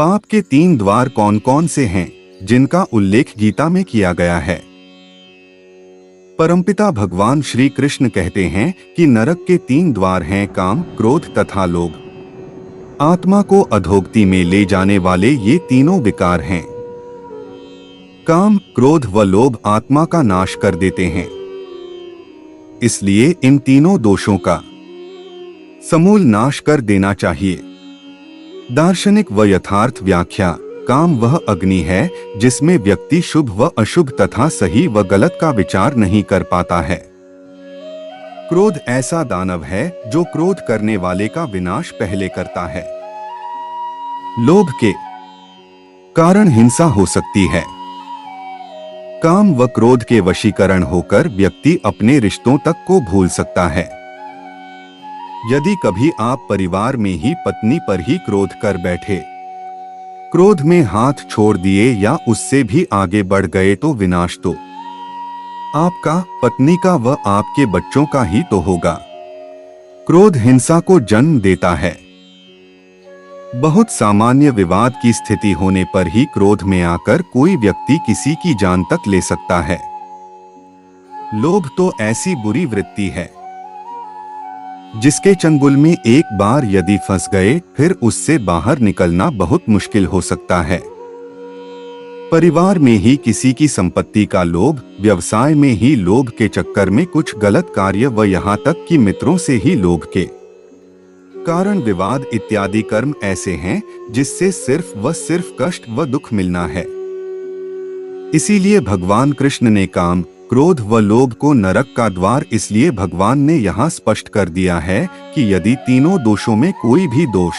पाप के 3 द्वार कौन कौन से हैं जिनका उल्लेख गीता में किया गया है? परमपिता भगवान श्री कृष्ण कहते हैं कि नरक के 3 द्वार हैं काम, क्रोध तथा लोभ। आत्मा को अधोगति में ले जाने वाले ये तीनों विकार हैं। काम, क्रोध व लोभ आत्मा का नाश कर देते हैं। इसलिए इन तीनों दोषों का समूल नाश कर देना चाहिए। दार्शनिक व यथार्थ व्याख्या: काम वह अग्नि है जिसमें व्यक्ति शुभ व अशुभ तथा सही व गलत का विचार नहीं कर पाता है। क्रोध ऐसा दानव है जो क्रोध करने वाले का विनाश पहले करता है। लोभ के कारण हिंसा हो सकती है। काम व क्रोध के वशीकरण होकर व्यक्ति अपने रिश्तों तक को भूल सकता है। यदि कभी आप परिवार में ही पत्नी पर ही क्रोध कर बैठे, क्रोध में हाथ छोड़ दिए या उससे भी आगे बढ़ गए तो विनाश तो आपका, पत्नी का व आपके बच्चों का ही तो होगा। क्रोध हिंसा को जन्म देता है। बहुत सामान्य विवाद की स्थिति होने पर ही क्रोध में आकर कोई व्यक्ति किसी की जान तक ले सकता है। लोभ तो ऐसी बुरी वृत्ति है जिसके चंगुल में एक बार यदि फंस गए फिर उससे बाहर निकलना बहुत मुश्किल हो सकता है। परिवार में ही किसी की संपत्ति का लोभ, व्यवसाय में ही लोभ के चक्कर में कुछ गलत कार्य व यहाँ तक कि मित्रों से ही लोभ के कारण विवाद इत्यादि कर्म ऐसे हैं जिससे सिर्फ व सिर्फ कष्ट व दुख मिलना है। इसीलिए भगवान कृष्ण ने काम, क्रोध व लोभ को नरक का द्वार इसलिए भगवान ने यहाँ स्पष्ट कर दिया है कि यदि तीनों दोषों में कोई भी दोष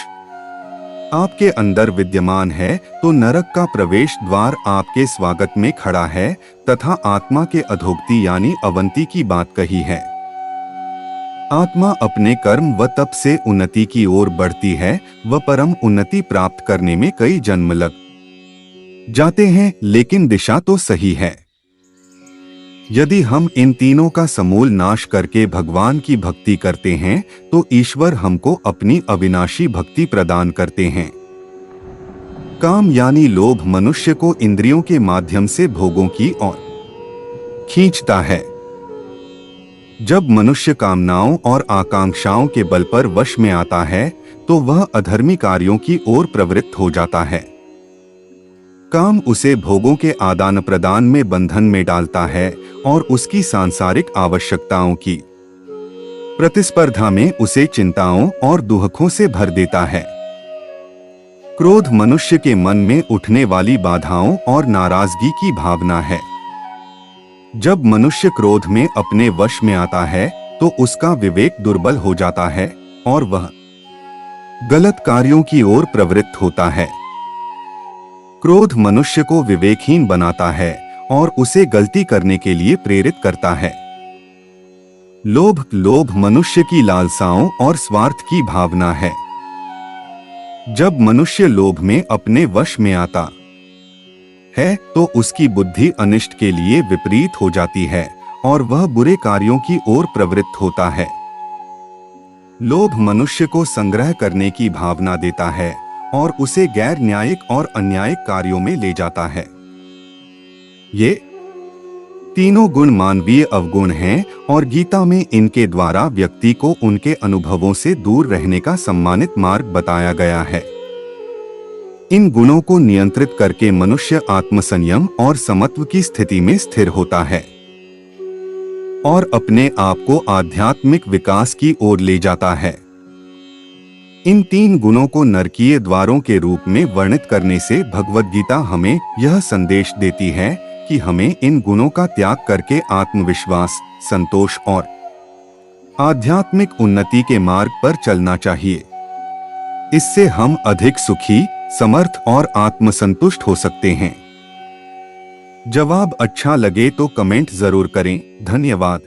आपके अंदर विद्यमान है तो नरक का प्रवेश द्वार आपके स्वागत में खड़ा है तथा आत्मा के अधोगति यानी अवंती की बात कही है। आत्मा अपने कर्म व तप से उन्नति की ओर बढ़ती है व परम उन्नति प्राप्त करने में कई जन्म लग जाते हैं, लेकिन दिशा तो सही है। यदि हम इन तीनों का समूल नाश करके भगवान की भक्ति करते हैं तो ईश्वर हमको अपनी अविनाशी भक्ति प्रदान करते हैं। काम यानी लोभ मनुष्य को इंद्रियों के माध्यम से भोगों की ओर खींचता है। जब मनुष्य कामनाओं और आकांक्षाओं के बल पर वश में आता है तो वह अधर्मी कार्यों की ओर प्रवृत्त हो जाता है। काम उसे भोगों के आदान प्रदान में बंधन में डालता है और उसकी सांसारिक आवश्यकताओं की प्रतिस्पर्धा में उसे चिंताओं और दुखों से भर देता है। क्रोध मनुष्य के मन में उठने वाली बाधाओं और नाराजगी की भावना है। जब मनुष्य क्रोध में अपने वश में आता है तो उसका विवेक दुर्बल हो जाता है और वह गलत कार्यों की ओर प्रवृत्त होता है। क्रोध मनुष्य को विवेकहीन बनाता है और उसे गलती करने के लिए प्रेरित करता है। लोभ मनुष्य की लालसाओं और स्वार्थ की भावना है। जब मनुष्य लोभ में अपने वश में आता है तो उसकी बुद्धि अनिष्ट के लिए विपरीत हो जाती है और वह बुरे कार्यों की ओर प्रवृत्त होता है। लोभ मनुष्य को संग्रह करने की भावना देता है और उसे गैर न्यायिक और अन्यायिक कार्यों में ले जाता है। ये तीनों गुण मानवीय अवगुण हैं और गीता में इनके द्वारा व्यक्ति को उनके अनुभवों से दूर रहने का सम्मानित मार्ग बताया गया है। इन गुणों को नियंत्रित करके मनुष्य आत्मसंयम और समत्व की स्थिति में स्थिर होता है और अपने आप को आध्यात्मिक विकास की ओर ले जाता है। इन 3 गुणों को नरकीय द्वारों के रूप में वर्णित करने से भगवद गीता हमें यह संदेश देती है कि हमें इन गुणों का त्याग करके आत्मविश्वास, संतोष और आध्यात्मिक उन्नति के मार्ग पर चलना चाहिए। इससे हम अधिक सुखी, समर्थ और आत्मसंतुष्ट हो सकते हैं। जवाब अच्छा लगे तो कमेंट जरूर करें। धन्यवाद।